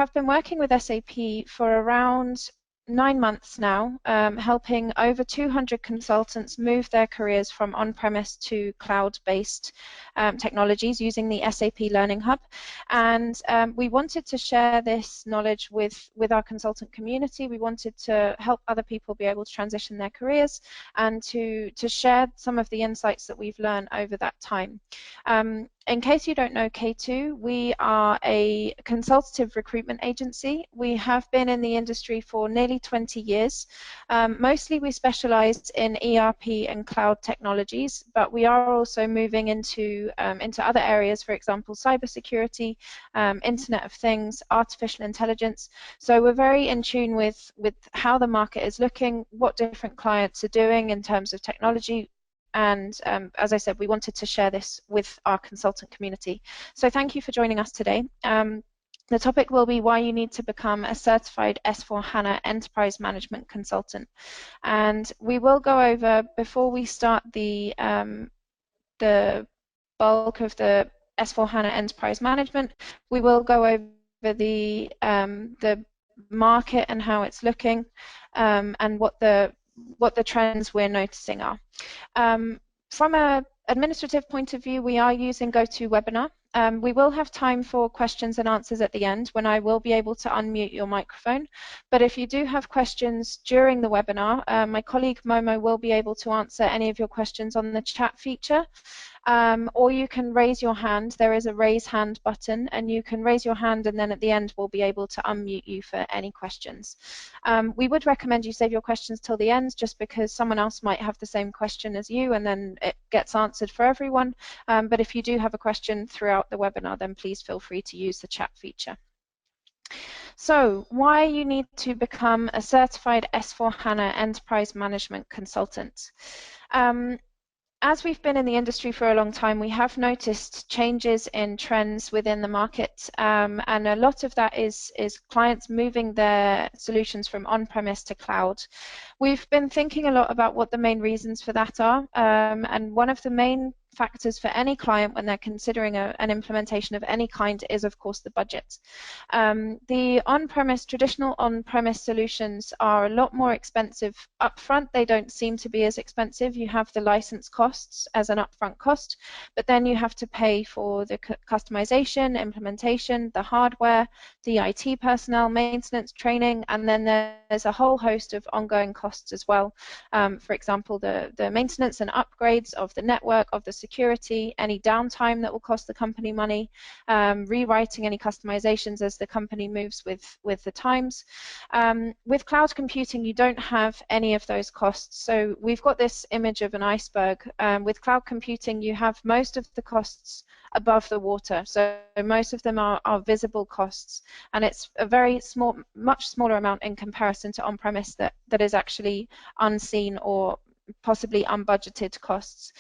have been working with SAP for around 9 months now, helping over 200 consultants move their careers from on-premise to cloud-based technologies using the SAP Learning Hub. And we wanted to share this knowledge with our consultant community. We wanted to help other people be able to transition their careers and to share some of the insights that we've learned over that time. In case you don't know K2, we are a consultative recruitment agency. We have been in the industry for nearly 20 years. Mostly we specialize in ERP and cloud technologies, but we are also moving into other areas, for example, cybersecurity, Internet of Things, artificial intelligence. So we're very in tune with how the market is looking, what different clients are doing in terms of technology. And as I said, we wanted to share this with our consultant community. So thank you for joining us today. The topic will be why you need to become a certified S4 HANA Enterprise Management Consultant. And we will go over, before we start the bulk of the S4 HANA Enterprise Management, we will go over the market and how it's looking, and what the trends we're noticing are. From an administrative point of view, we are using GoToWebinar. We will have time for questions and answers at the end when I will be able to unmute your microphone. But if you do have questions during the webinar, my colleague Momo will be able to answer any of your questions on the chat feature. Or you can raise your hand. There is a raise hand button, and you can raise your hand, and then at the end we'll be able to unmute you for any questions. We would recommend you save your questions till the end, just because someone else might have the same question as you, and then it gets answered for everyone. But if you do have a question throughout the webinar, then please feel free to use the chat feature. So, why you need to become a certified S4 HANA Enterprise Management Consultant. As we've been in the industry for a long time, we have noticed changes in trends within the market, and a lot of that is clients moving their solutions from on-premise to cloud. We've been thinking a lot about what the main reasons for that are, and one of the main factors for any client when they're considering an implementation of any kind is, of course, the budget. The traditional on-premise solutions are a lot more expensive upfront. They don't seem to be as expensive. You have the license costs as an upfront cost, but then you have to pay for the customization, implementation, the hardware, the IT personnel, maintenance, training, and then there's a whole host of ongoing costs as well. For example, the maintenance and upgrades of the network, of the security, any downtime that will cost the company money, rewriting any customizations as the company moves with the times. With cloud computing, you don't have any of those costs. So we've got this image of an iceberg. With cloud computing, you have most of the costs above the water. So most of them are visible costs, and it's a very small, much smaller amount in comparison to on-premise that is actually unseen or possibly unbudgeted costs.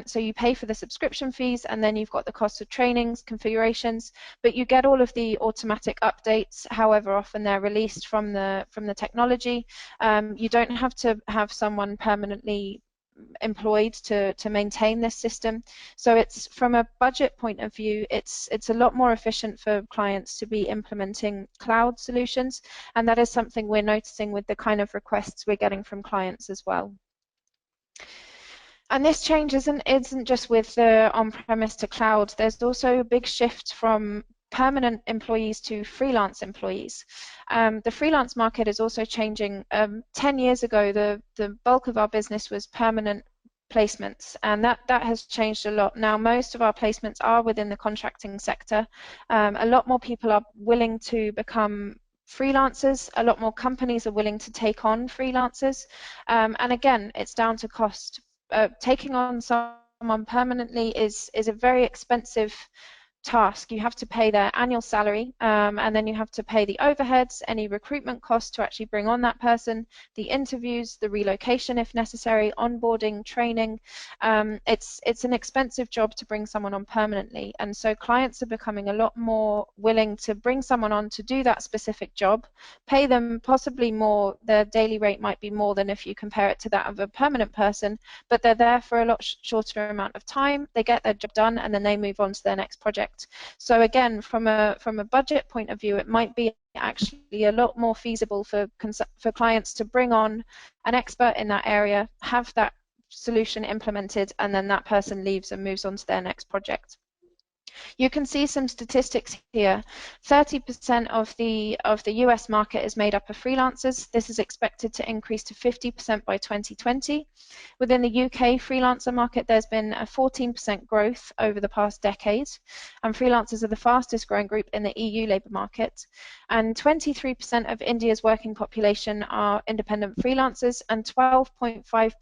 So you pay for the subscription fees, and then you've got the cost of trainings, configurations, but you get all of the automatic updates, however often they're released from the technology. You don't have to have someone permanently employed to maintain this system. So it's, from a budget point of view, it's a lot more efficient for clients to be implementing cloud solutions, and that is something we're noticing with the kind of requests we're getting from clients as well. And this change isn't just with the on-premise to cloud. There's also a big shift from permanent employees to freelance employees. The freelance market is also changing. 10 years ago, the bulk of our business was permanent placements, and that has changed a lot. Now most of our placements are within the contracting sector. A lot more people are willing to become freelancers. A lot more companies are willing to take on freelancers, and again, it's down to cost. Taking on someone permanently is a very expensive task. You have to pay their annual salary, and then you have to pay the overheads, any recruitment costs to actually bring on that person, the interviews, the relocation if necessary, onboarding, training. It's an expensive job to bring someone on permanently, and so clients are becoming a lot more willing to bring someone on to do that specific job, pay them possibly more. Their daily rate might be more than if you compare it to that of a permanent person, but they're there for a lot shorter amount of time. They get their job done, and then they move on to their next project. project. So again, from a budget point of view, it might be actually a lot more feasible for clients to bring on an expert in that area, have that solution implemented, and then that person leaves and moves on to their next project. You can see some statistics here. 30% of the US market is made up of freelancers. This is expected to increase to 50% by 2020. Within the UK freelancer market, there's been a 14% growth over the past decade, and freelancers are the fastest growing group in the EU labour market. And 23% of India's working population are independent freelancers, and 12.5%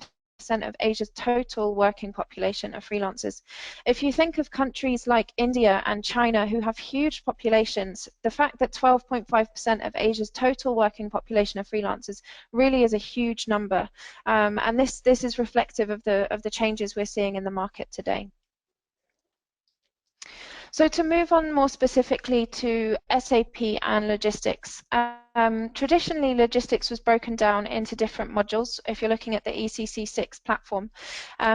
of Asia's total working population are freelancers. If you think of countries like India and China who have huge populations, the fact that 12.5% of Asia's total working population are freelancers really is a huge number, and this is reflective of the changes we're seeing in the market today. So to move on more specifically to SAP and logistics, traditionally logistics was broken down into different modules if you're looking at the ECC6 platform.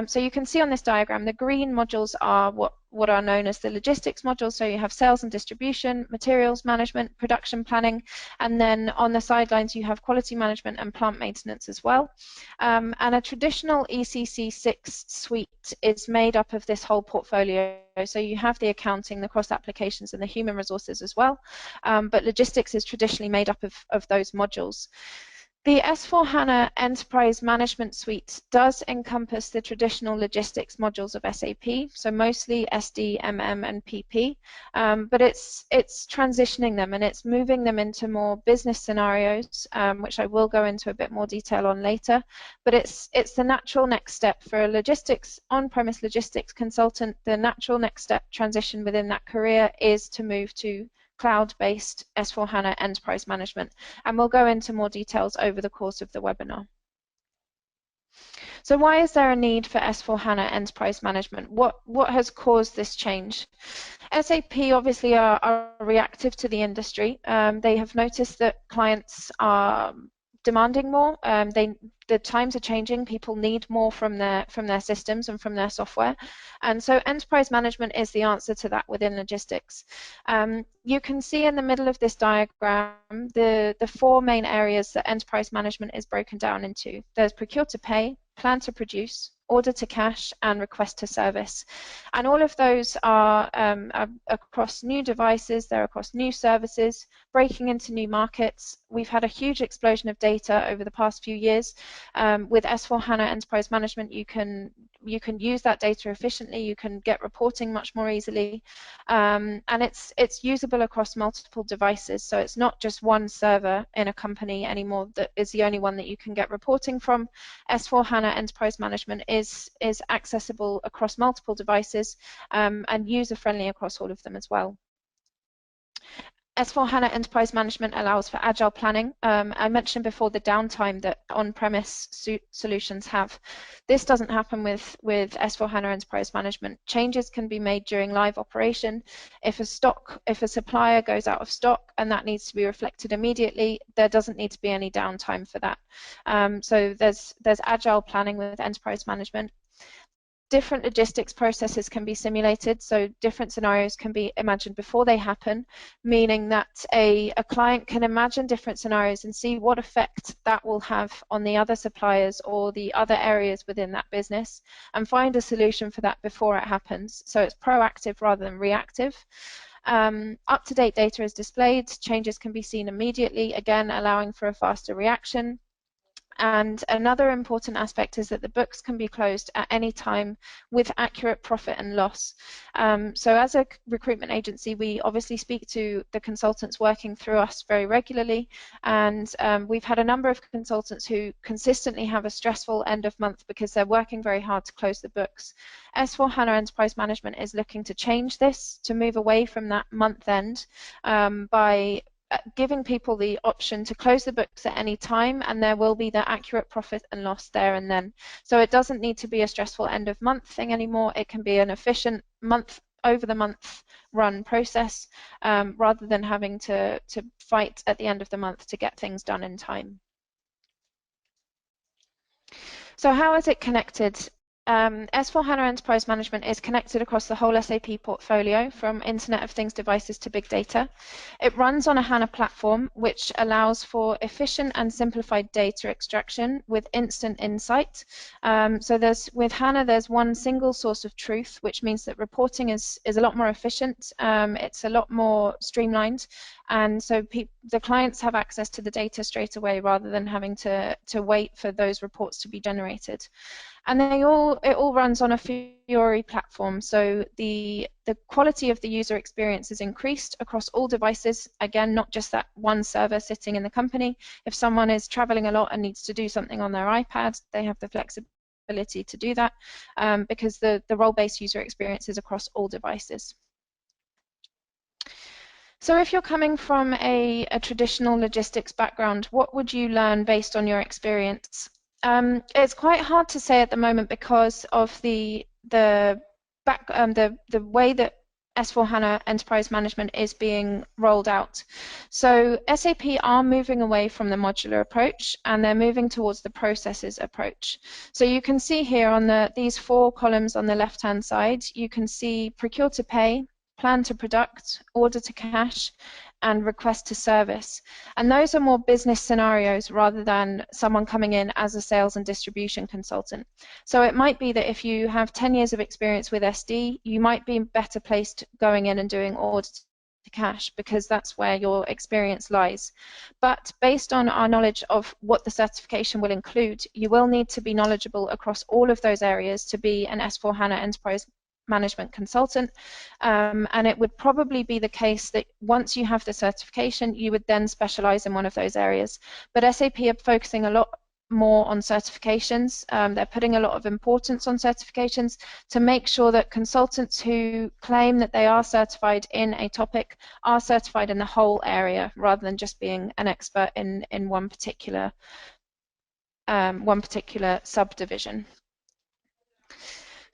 So you can see on this diagram the green modules are what are known as the logistics modules. So you have sales and distribution, materials management, production planning, and then on the sidelines you have quality management and plant maintenance as well. And a traditional ECC6 suite is made up of this whole portfolio. So you have the accounting, the cross applications, and the human resources as well. But logistics is traditionally made up of those modules. The S4HANA Enterprise Management Suite does encompass the traditional logistics modules of SAP, so mostly SD, MM, and PP, but it's transitioning them and it's moving them into more business scenarios, which I will go into a bit more detail on later. But it's the natural next step for a logistics, on-premise logistics consultant. The natural next step transition within that career is to move to cloud-based S4HANA Enterprise Management, and we'll go into more details over the course of the webinar. So why is there a need for S4HANA Enterprise Management? What has caused this change? SAP obviously are reactive to the industry. They have noticed that clients are demanding more. The times are changing. People need more from their systems and from their software, and so enterprise management is the answer to that within logistics. You can see in the middle of this diagram the four main areas that enterprise management is broken down into. There's procure to pay, plan to produce, order to cash, and request to service. And all of those are across new devices, they're across new services, breaking into new markets. We've had a huge explosion of data over the past few years. With S4HANA Enterprise Management, you can use that data efficiently, you can get reporting much more easily, and it's usable across multiple devices. So it's not just one server in a company anymore that is the only one that you can get reporting from. S4HANA Enterprise Management is accessible across multiple devices, and user-friendly across all of them as well. S4HANA Enterprise Management allows for agile planning. I mentioned before the downtime that on-premise solutions have. This doesn't happen with S4HANA Enterprise Management. Changes can be made during live operation. If a supplier goes out of stock and that needs to be reflected immediately, there doesn't need to be any downtime for that. So there's agile planning with Enterprise Management. Different logistics processes can be simulated, so different scenarios can be imagined before they happen, meaning that a client can imagine different scenarios and see what effect that will have on the other suppliers or the other areas within that business and find a solution for that before it happens. So it's proactive rather than reactive. Up-to-date data is displayed, changes can be seen immediately, again allowing for a faster reaction. And another important aspect is that the books can be closed at any time with accurate profit and loss. So as a recruitment agency, we obviously speak to the consultants working through us very regularly, and we've had a number of consultants who consistently have a stressful end of month because they're working very hard to close the books. S4HANA Enterprise Management is looking to change this, to move away from that month end by giving people the option to close the books at any time, and there will be the accurate profit and loss there and then. So it doesn't need to be a stressful end of month thing anymore. It can be an efficient month over the month run process, rather than having to fight at the end of the month to get things done in time. So how is it connected? S/4HANA Enterprise Management is connected across the whole SAP portfolio, from Internet of Things devices to big data. It runs on a HANA platform, which allows for efficient and simplified data extraction with instant insight. So with HANA, there's one single source of truth, which means that reporting is a lot more efficient. It's a lot more streamlined, and so the clients have access to the data straight away rather than having to wait for those reports to be generated. And it all runs on a Fiori platform, so the quality of the user experience is increased across all devices. Again, not just that one server sitting in the company. If someone is traveling a lot and needs to do something on their iPad, they have the flexibility to do that, because the role-based user experience is across all devices. So if you're coming from a traditional logistics background, what would you learn based on your experience? It's quite hard to say at the moment because of the way that S/4HANA Enterprise Management is being rolled out. So SAP are moving away from the modular approach, and they're moving towards the processes approach. So you can see here on these 4 columns on the left-hand side, you can see procure to pay, plan to product, order to cash, and request to service. And those are more business scenarios rather than someone coming in as a sales and distribution consultant. So it might be that if you have 10 years of experience with SD, you might be better placed going in and doing order to cash, because that's where your experience lies. But based on our knowledge of what the certification will include, you will need to be knowledgeable across all of those areas to be an S/4HANA Enterprise Management Consultant, and it would probably be the case that once you have the certification, you would then specialize in one of those areas. But SAP are focusing a lot more on certifications. They're putting a lot of importance on certifications to make sure that consultants who claim that they are certified in a topic are certified in the whole area, rather than just being an expert in one particular subdivision.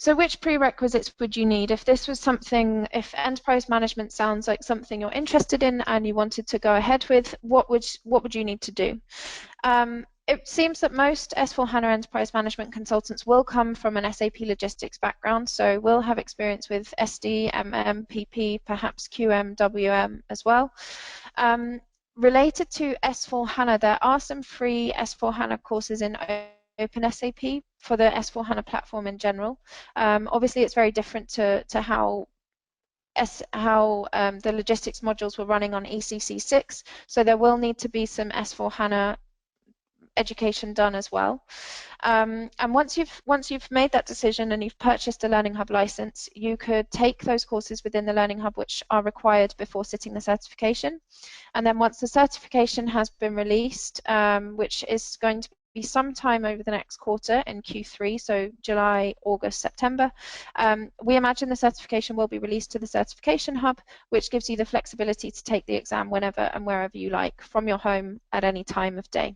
So which prerequisites would you need if this was something, if enterprise management sounds like something you're interested in and you wanted to go ahead with, what would you need to do? It seems that most S/4HANA Enterprise Management consultants will come from an SAP logistics background, so will have experience with SD, MM, PP, perhaps QM, WM as well. Related to S/4HANA, there are some free S/4HANA courses in OpenSAP for the S/4HANA platform in general. Obviously, it's very different to how the logistics modules were running on ECC6, so there will need to be some S/4HANA education done as well. And once you've made that decision and you've purchased a Learning Hub license, you could take those courses within the Learning Hub which are required before sitting the certification. And then once the certification has been released, which is going to be sometime over the next quarter in Q3, so July, August, September, we imagine the certification will be released to the Certification Hub, which gives you the flexibility to take the exam whenever and wherever you like from your home at any time of day.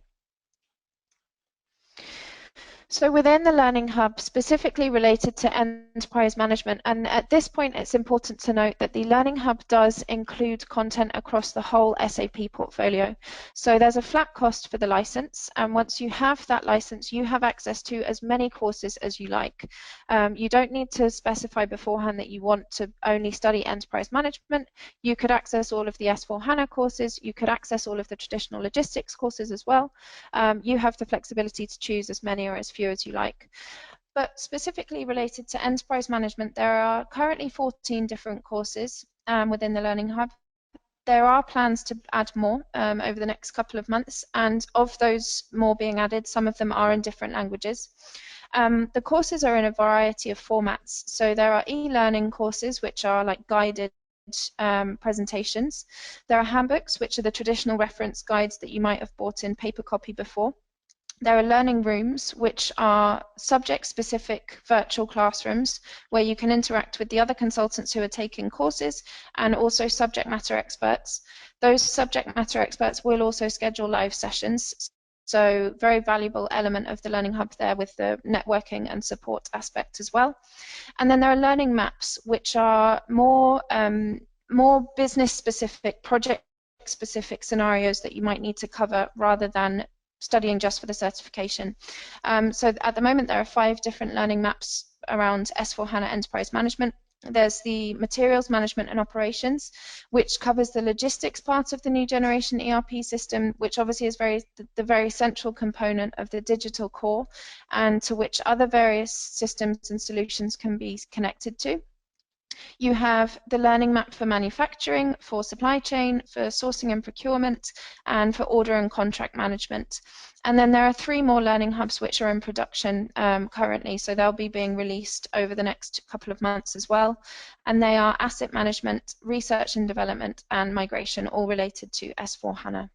So within the Learning Hub, specifically related to enterprise management, and at this point it's important to note that the Learning Hub does include content across the whole SAP portfolio. So there's a flat cost for the license, and once you have that license, you have access to as many courses as you like. You don't need to specify beforehand that you want to only study enterprise management. You could access all of the S/4HANA courses, you could access all of the traditional logistics courses as well. You have the flexibility to choose as many or as few as you like. But specifically related to enterprise management, there are currently 14 different courses within the Learning Hub. There are plans to add more over the next couple of months, and of those more being added, some of them are in different languages. The courses are in a variety of formats. So there are e-learning courses, which are like guided presentations. There are handbooks, which are the traditional reference guides that you might have bought in paper copy before. There are learning rooms, which are subject-specific virtual classrooms where you can interact with the other consultants who are taking courses and also subject matter experts. Those subject matter experts will also schedule live sessions, so very valuable element of the Learning Hub there with the networking and support aspect as well. And then there are learning maps, which are more business-specific, project-specific scenarios that you might need to cover rather than studying just for the certification. So at the moment there are 5 different learning maps around S4HANA Enterprise Management. There's the Materials Management and Operations, which covers the logistics part of the new generation ERP system, which obviously is the very central component of the digital core, and to which other various systems and solutions can be connected to. You have the learning map for manufacturing, for supply chain, for sourcing and procurement, and for order and contract management. And then there are 3 more learning hubs which are in production currently, so they'll be being released over the next couple of months as well. And they are asset management, research and development, and migration, all related to S4HANA.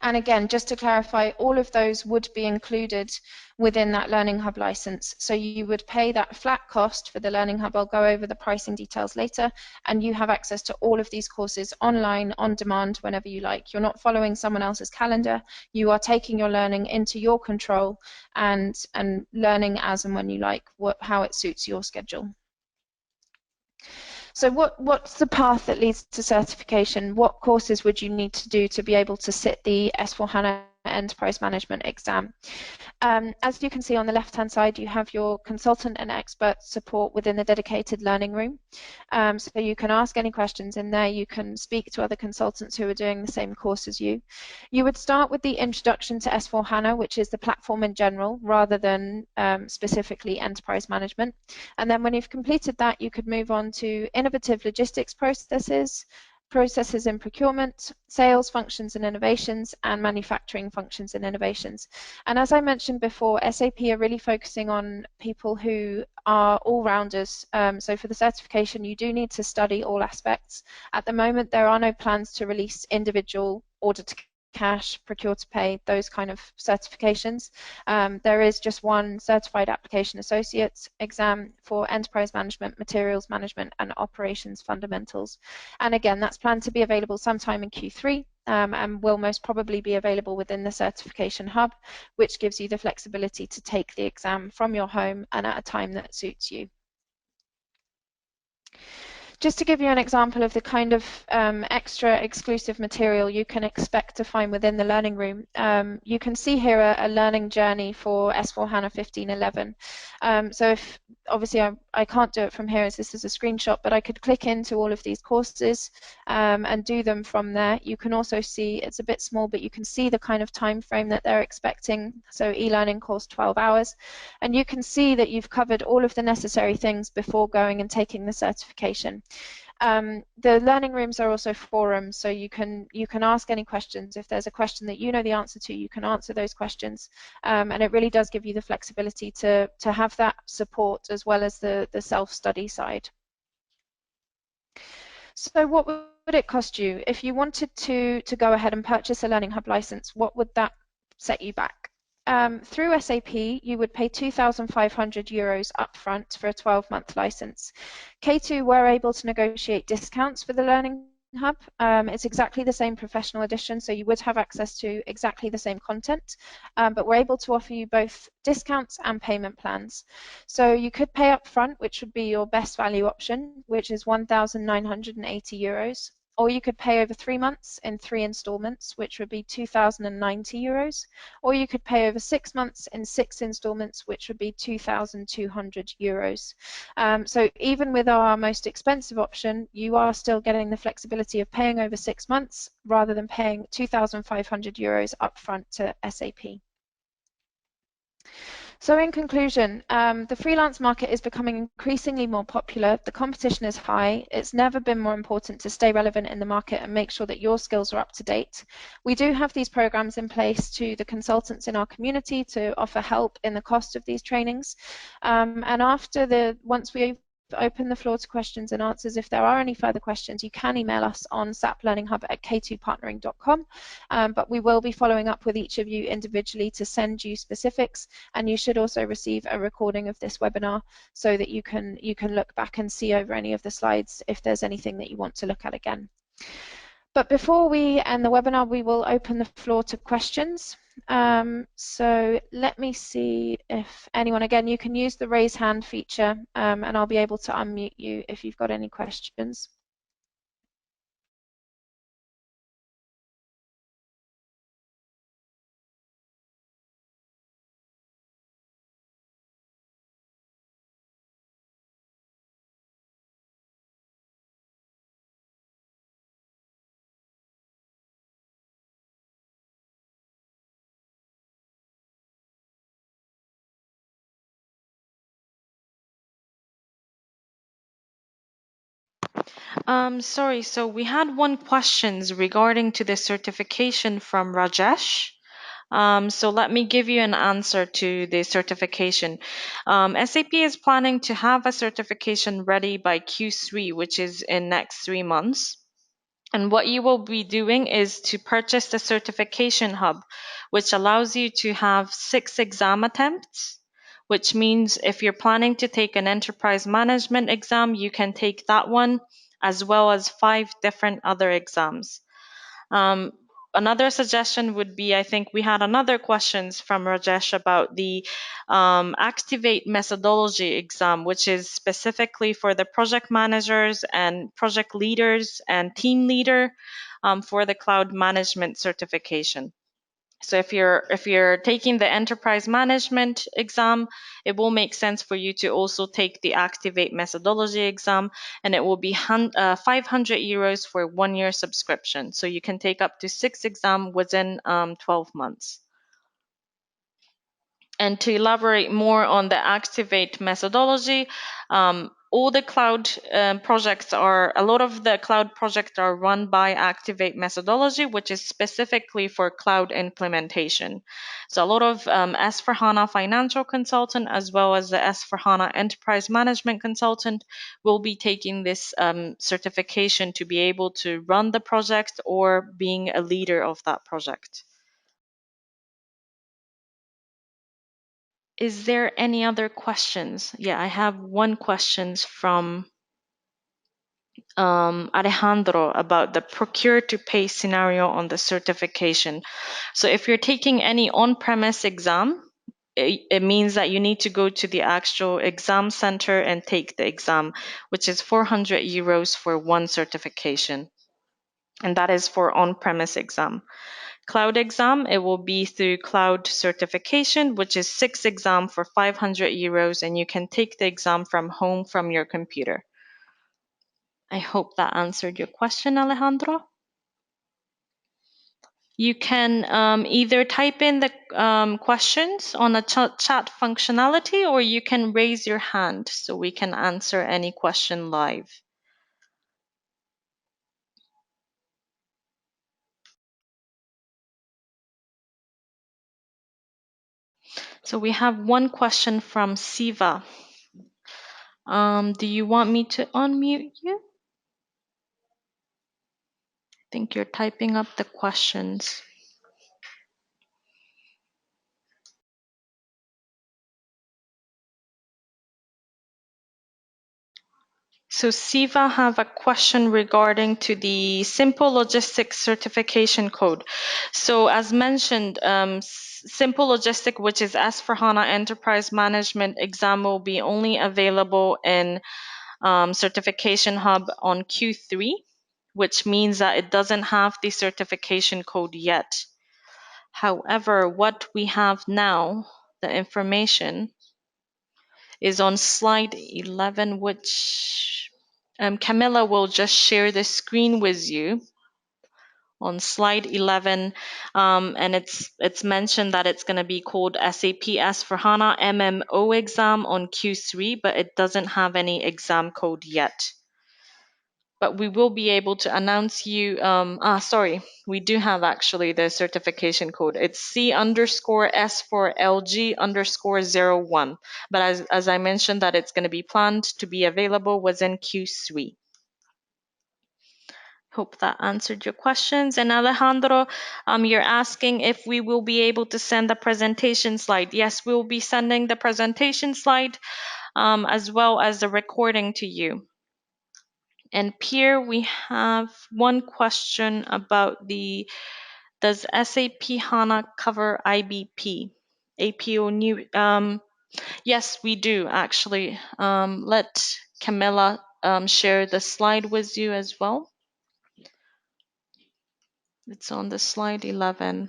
And again, just to clarify, all of those would be included within that Learning Hub license. So you would pay that flat cost for the Learning Hub. I'll go over the pricing details later, and you have access to all of these courses online, on demand, whenever you like. You're not following someone else's calendar. You are taking your learning into your control and learning as and when you like, how it suits your schedule. So what's the path that leads to certification? What courses would you need to do to be able to sit the S4HANA Enterprise Management exam? As you can see on the left-hand side, you have your consultant and expert support within the dedicated learning room. So you can ask any questions in there. You can speak to other consultants who are doing the same course as you. You would start with the introduction to S4HANA, which is the platform in general, rather than specifically enterprise management. And then when you've completed that, you could move on to innovative logistics processes in procurement, sales functions and innovations, and manufacturing functions and innovations. And as I mentioned before, SAP are really focusing on people who are all-rounders. So for the certification, you do need to study all aspects. At the moment, there are no plans to release individual order to cash, procure to pay, those kind of certifications. There is just one certified application associate exam for enterprise management, materials management, and operations fundamentals. And again, that's planned to be available sometime in Q3 and will most probably be available within the certification hub, which gives you the flexibility to take the exam from your home and at a time that suits you. Just to give you an example of the kind of extra exclusive material you can expect to find within the learning room, you can see here a learning journey for S4HANA 1511. So if obviously I can't do it from here as this is a screenshot, but I could click into all of these courses and do them from there. You can also see, it's a bit small, but you can see the kind of time frame that they're expecting. So e-learning course 12 hours. And you can see that you've covered all of the necessary things before going and taking the certification. The learning rooms are also forums, so you can ask any questions. If there's a question that you know the answer to, you can answer those questions, and it really does give you the flexibility to have that support as well as the self-study side. So what would it cost you if you wanted to go ahead and purchase a Learning Hub license? What would that set you back? Through SAP, you would pay €2,500 upfront for a 12-month license. K2 were able to negotiate discounts for the Learning Hub. It's exactly the same professional edition, so you would have access to exactly the same content, but we're able to offer you both discounts and payment plans. So you could pay upfront, which would be your best value option, which is €1,980. Or you could pay over 3 months in 3 installments, which would be €2,090. Or you could pay over 6 months in 6 installments, which would be €2,200. So even with our most expensive option, you are still getting the flexibility of paying over 6 months rather than paying €2,500 upfront to SAP. So in conclusion, the freelance market is becoming increasingly more popular. The competition is high. It's never been more important to stay relevant in the market and make sure that your skills are up to date. We do have these programs in place to the consultants in our community to offer help in the cost of these trainings. And once we open the floor to questions and answers, if there are any further questions, you can email us on saplearninghub@k2partnering.com, but we will be following up with each of you individually to send you specifics, and you should also receive a recording of this webinar so that you can look back and see over any of the slides if there's anything that you want to look at again. But before we end the webinar, we will open the floor to questions. So let me see if anyone, again, you can use the raise hand feature and I'll be able to unmute you if you've got any questions. Sorry, so we had one questions regarding to the certification from Rajesh. So let me give you an answer to the certification. SAP is planning to have a certification ready by Q3, which is in next 3 months. And what you will be doing is to purchase the certification hub, which allows you to have 6 exam attempts, which means if you're planning to take an enterprise management exam, you can take that one as well as 5 different other exams. Um, Another suggestion would be, I think we had another questions from Rajesh about the Activate methodology exam, which is specifically for the project managers and project leaders and team leader for the cloud management certification. So if you're taking the enterprise management exam, it will make sense for you to also take the Activate methodology exam, and it will be 500 euros for 1 year subscription. So you can take up to 6 exams within 12 months. And to elaborate more on the Activate methodology, all the cloud projects a lot of the cloud projects are run by Activate methodology, which is specifically for cloud implementation. So a lot of S4HANA financial consultant as well as the S4HANA enterprise management consultant will be taking this certification to be able to run the project or being a leader of that project. Is there any other questions? Yeah, I have one questions from Alejandro about the procure to pay scenario on the certification. So if you're taking any on-premise exam, it means that you need to go to the actual exam center and take the exam, which is 400 euros for one certification. And that is for on-premise exam. Cloud exam, it will be through cloud certification, which is 6 exam for 500 euros, and you can take the exam from home from your computer. I hope that answered your question, Alejandro. You can either type in the questions on a chat functionality, or you can raise your hand so we can answer any question live. So we have one question from Siva. Do you want me to unmute you? I think you're typing up the questions. So Siva have a question regarding to the Simple Logistics certification code. So as mentioned, Simple Logistic, which is S/4HANA Enterprise Management exam, will be only available in Certification Hub on Q3, which means that it doesn't have the certification code yet. However, what we have now, the information, is on slide 11, which Camilla will just share the screen with you on slide 11, and it's mentioned that it's going to be called SAP S for HANA MMO exam on Q3, but it doesn't have any exam code yet. But we will be able to announce you. Sorry, we do have actually the certification code. It's C_S for LG_01. But as I mentioned, that it's going to be planned to be available within Q3. Hope that answered your questions. And Alejandro, you're asking if we will be able to send the presentation slide. Yes, we will be sending the presentation slide as well as the recording to you. And Pierre, we have one question about does SAP HANA cover IBP? APO new, yes, we do actually. Let Camilla share the slide with you as well. It's on the slide 11.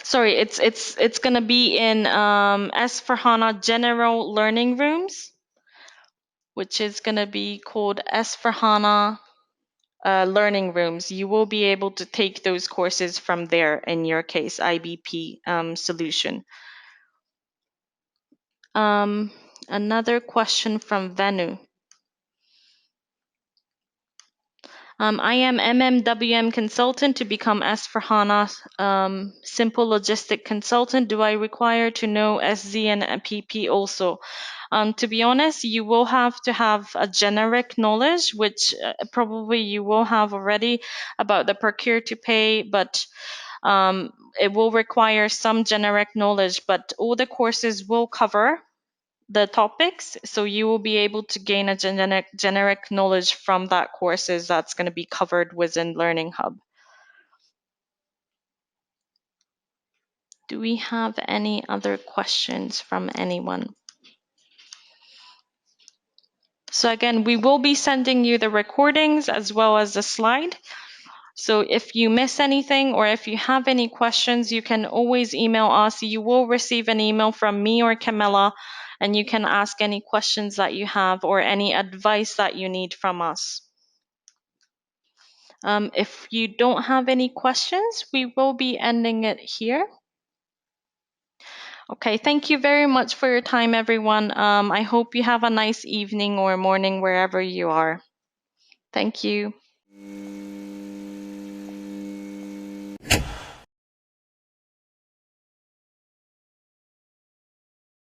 Sorry, it's gonna be in S for HANA General Learning Rooms, which is gonna be called S for HANA learning rooms. You will be able to take those courses from there, in your case, IBP solution. Another question from Venu. I am MMWM consultant to become S/4HANA simple logistic consultant. Do I require to know SD and PP also? To be honest, you will have to have a generic knowledge, which probably you will have already, about the procure to pay, but it will require some generic knowledge. But all the courses will cover the topics, so you will be able to gain a generic knowledge from that courses that's going to be covered within Learning Hub. Do we have any other questions from anyone? So again, we will be sending you the recordings as well as the slide. So if you miss anything or if you have any questions, you can always email us. You will receive an email from me or Camilla, and you can ask any questions that you have or any advice that you need from us. If you don't have any questions, we will be ending it here. Okay, thank you very much for your time, everyone. I hope you have a nice evening or morning wherever you are. Thank you.